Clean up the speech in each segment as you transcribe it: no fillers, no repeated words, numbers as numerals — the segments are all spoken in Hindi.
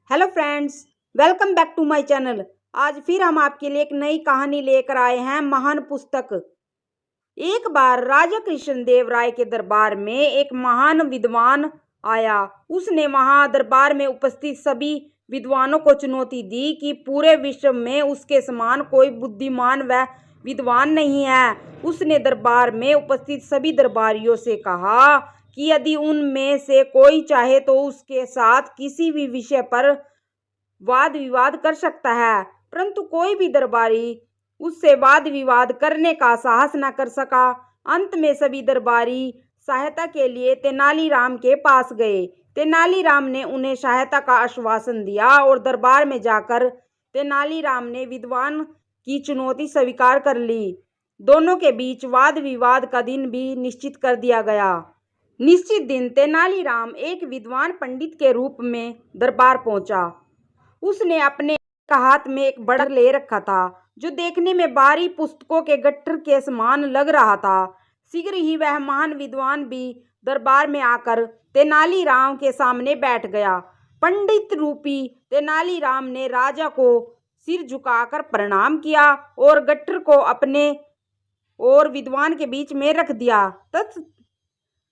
Hello friends, welcome back to my channel. आज फिर हम आपके लिए एक नई कहानी लेकर आए हैं। महान पुस्तक। एक बार राजा कृष्णदेव राय के दरबार में एक महान विद्वान आया। उसने वहां दरबार में उपस्थित सभी विद्वानों को चुनौती दी कि पूरे विश्व में उसके समान कोई बुद्धिमान व विद्वान नहीं है। उसने दरबार में उपस्थित सभी दरबारियों से कहा कि यदि उनमें से कोई चाहे तो उसके साथ किसी भी विषय पर वाद विवाद कर सकता है, परंतु कोई भी दरबारी उससे वाद विवाद करने का साहस न कर सका। अंत में सभी दरबारी सहायता के लिए तेनालीराम के पास गए। तेनालीराम ने उन्हें सहायता का आश्वासन दिया और दरबार में जाकर तेनालीराम ने विद्वान की चुनौती स्वीकार कर ली। दोनों के बीच वाद विवाद का दिन भी निश्चित कर दिया गया। निश्चित दिन तेनालीराम एक विद्वान पंडित के रूप में दरबार पहुंचा। उसने अपने हाथ में एक बड़ा ले रखा था जो देखने में बाहरी पुस्तकों के गट्ठर के समान लग रहा था। शीघ्र ही वह महान विद्वान भी दरबार में आकर तेनालीराम के सामने बैठ गया। पंडित रूपी तेनालीराम ने राजा को सिर झुकाकर प्रणाम किया और गट्ठर को अपने और विद्वान के बीच में रख दिया।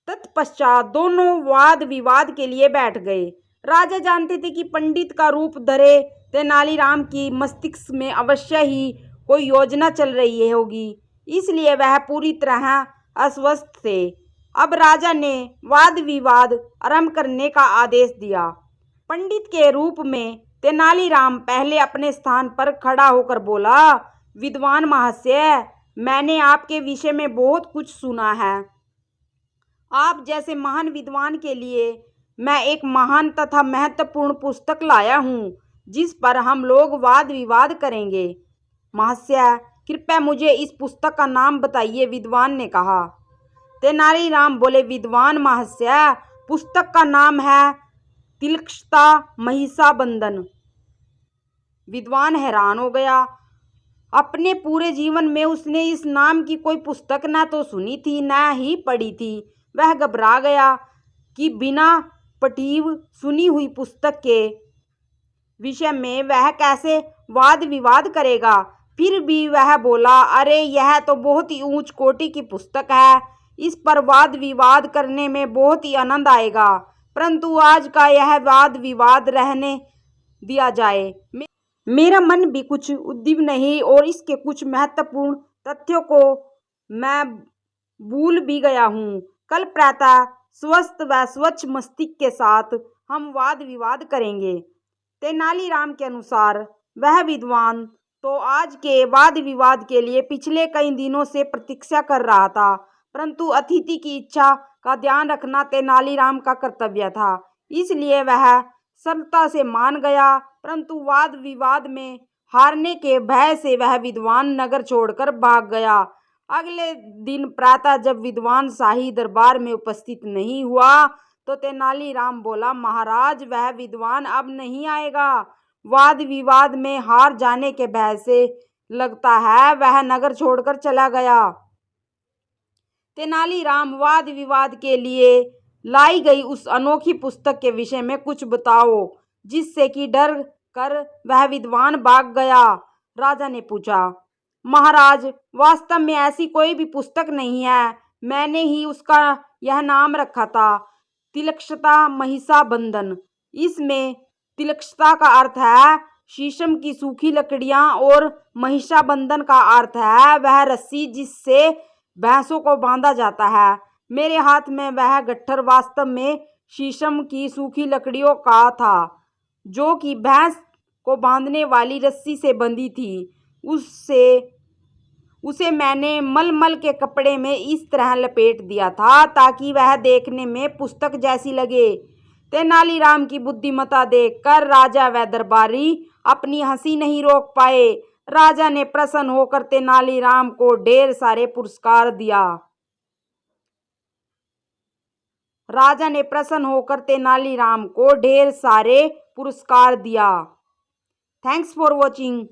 तत्पश्चात दोनों वाद विवाद के लिए बैठ गए। राजा जानते थे कि पंडित का रूप धरे तेनालीराम की मस्तिष्क में अवश्य ही कोई योजना चल रही होगी, इसलिए वह पूरी तरह अस्वस्थ थे। अब राजा ने वाद विवाद आरंभ करने का आदेश दिया। पंडित के रूप में तेनालीराम पहले अपने स्थान पर खड़ा होकर बोला, विद्वान महाशय, मैंने आपके विषय में बहुत कुछ सुना है। आप जैसे महान विद्वान के लिए मैं एक महान तथा महत्वपूर्ण पुस्तक लाया हूँ जिस पर हम लोग वाद विवाद करेंगे। महाशय, कृपया मुझे इस पुस्तक का नाम बताइए, विद्वान ने कहा। तेनालीराम बोले, विद्वान महाशय, पुस्तक का नाम है तिलक्षता महिषाबंधन। विद्वान हैरान हो गया। अपने पूरे जीवन में उसने इस नाम की कोई पुस्तक न तो सुनी थी न ही पढ़ी थी। वह घबरा गया कि बिना पढ़ी सुनी हुई पुस्तक के विषय में वह कैसे वाद विवाद करेगा। फिर भी वह बोला, अरे यह तो बहुत ही ऊंच कोटि की पुस्तक है, इस पर वाद विवाद करने में बहुत ही आनंद आएगा, परंतु आज का यह वाद विवाद रहने दिया जाए। मेरा मन भी कुछ उद्विग्न नहीं और इसके कुछ महत्वपूर्ण तथ्यों को मैं भूल भी गया हूँ। कल प्रातः स्वस्थ व स्वच्छ मस्तिष्क के साथ हम वाद विवाद करेंगे। तेनालीराम के अनुसार वह विद्वान तो आज के वाद विवाद के लिए पिछले कई दिनों से प्रतीक्षा कर रहा था, परंतु अतिथि की इच्छा का ध्यान रखना तेनालीराम का कर्तव्य था, इसलिए वह सरलता से मान गया। परंतु वाद विवाद में हारने के भय से वह विद्वान नगर छोड़कर भाग गया। अगले दिन प्रातः जब विद्वान शाही दरबार में उपस्थित नहीं हुआ तो तेनालीराम बोला, महाराज, वह विद्वान अब नहीं आएगा। वाद विवाद में हार जाने के भय से लगता है वह नगर छोड़कर चला गया। तेनालीराम, वाद विवाद के लिए लाई गई उस अनोखी पुस्तक के विषय में कुछ बताओ जिससे कि डर कर वह विद्वान भाग गया। राजा ने पूछा। महाराज, वास्तव में ऐसी कोई भी पुस्तक नहीं है, मैंने ही उसका यह नाम रखा था, तिलक्षता महिषाबंधन। इसमें तिलक्षता का अर्थ है शीशम की सूखी लकड़ियां और महिषाबंधन का अर्थ है वह रस्सी जिससे भैंसों को बांधा जाता है। मेरे हाथ में वह गट्ठर वास्तव में शीशम की सूखी लकड़ियों का था जो कि भैंस को बांधने वाली रस्सी से बंधी थी। उसे मैंने मलमल के कपड़े में इस तरह लपेट दिया था ताकि वह देखने में पुस्तक जैसी लगे। तेनालीराम की बुद्धिमत्ता देखकर राजा व दरबारी अपनी हंसी नहीं रोक पाए। राजा ने प्रसन्न होकर तेनालीराम को ढेर सारे पुरस्कार दिया। Thanks for watching.